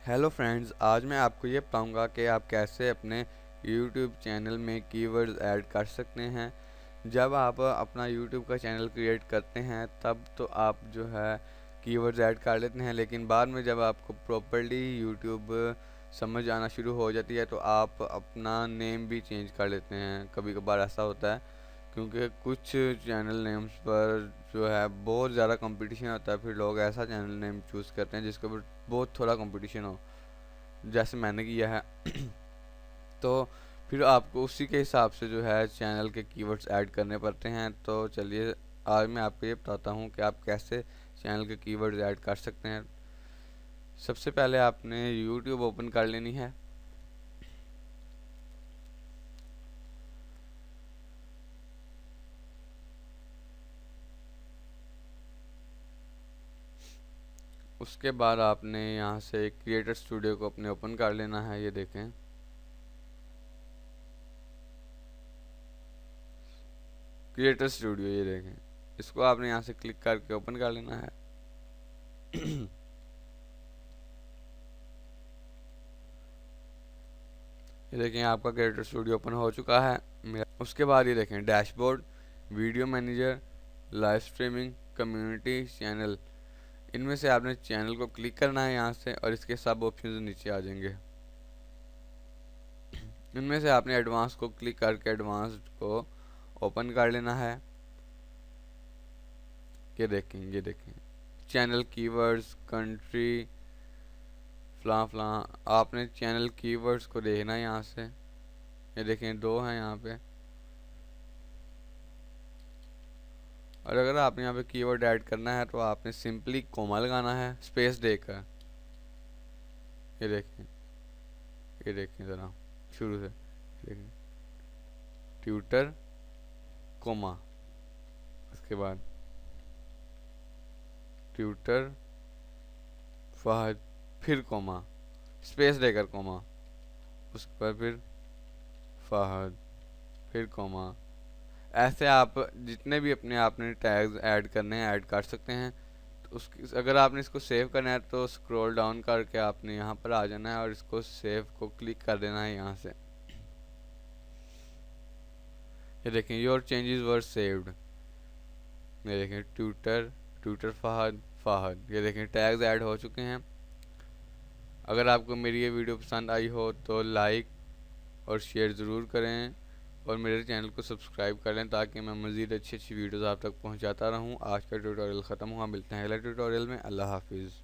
Hello friends, आज मैं आपको ये बताऊंगा कि आप कैसे अपने YouTube चैनल में कीवर्ड्स ऐड कर सकते हैं। जब आप अपना YouTube का चैनल क्रिएट करते हैं तब तो आप जो है कीवर्ड्स ऐड कर लेते हैं, लेकिन बाद में जब आपको प्रॉपर्ली YouTube समझ आना शुरू हो जाती है तो आप अपना नेम भी चेंज कर लेते हैं। कभी कभार ऐसा होता है क्योंकि कुछ चैनल नेम्स पर जो है बहुत ज़्यादा कंपटीशन होता है, फिर लोग ऐसा चैनल नेम चूज़ करते हैं जिसके ऊपर बहुत थोड़ा कंपटीशन हो, जैसे मैंने किया है। तो फिर आपको उसी के हिसाब से जो है चैनल के कीवर्ड्स ऐड करने पड़ते हैं। तो चलिए आज मैं आपको ये बताता हूँ कि आप कैसे चैनल के कीवर्ड्स ऐड कर सकते हैं। सबसे पहले आपने YouTube ओपन कर लेनी है। उसके बाद आपने यहाँ से क्रिएटर स्टूडियो को अपने ओपन कर लेना है। ये देखें, क्रिएटर स्टूडियो, ये देखें, इसको आपने यहाँ से क्लिक करके ओपन कर लेना है। ये देखें, आपका क्रिएटर स्टूडियो ओपन हो चुका है मेरा। उसके बाद ये देखें dashboard, video manager, live streaming, community, channel. इनमें से आपने चैनल को क्लिक करना है यहाँ से और इसके सब ऑप्शन नीचे आ जाएंगे। इनमें से आपने एडवांस को क्लिक करके एडवांस को ओपन कर लेना है। ये देखें चैनल कीवर्ड्स, कंट्री, फलां फलां। आपने चैनल कीवर्ड्स को देखना है यहाँ से। ये देखें, दो हैं यहाँ पे। और अगर आपने यहाँ पे कीवर्ड ऐड करना है तो आपने सिंपली कोमा लगाना है स्पेस देकर। ये देखें, ये देखें ज़रा शुरू से, देखें ट्यूटर कोमा, उसके बाद ट्यूटर फहद, फिर कोमा, स्पेस देकर कोमा, उसके बाद फिर फहद, फिर कोमा। ऐसे आप जितने भी अपने आपने टैग्स ऐड करने हैं ऐड कर सकते हैं। तो उसकी अगर आपने इसको सेव करना है तो स्क्रॉल डाउन करके आपने यहाँ पर आ जाना है और इसको सेव को क्लिक कर देना है यहाँ से। ये देखें योर चेंजेस वर सेव्ड। ये देखें ट्यूटर, ट्यूटर फहद, फहद। ये देखें टैग्स ऐड हो चुके हैं। अगर आपको मेरी ये वीडियो पसंद आई हो तो लाइक और शेयर ज़रूर करें और मेरे चैनल को सब्सक्राइब कर लें ताकि मैं मज़ीद अच्छी अच्छी वीडियोज़ आप तक पहुंचाता रहूं। आज का ट्यूटोरियल ख़त्म हुआ, मिलते हैं अगले ट्यूटोरियल में। अल्लाह हाफिज़।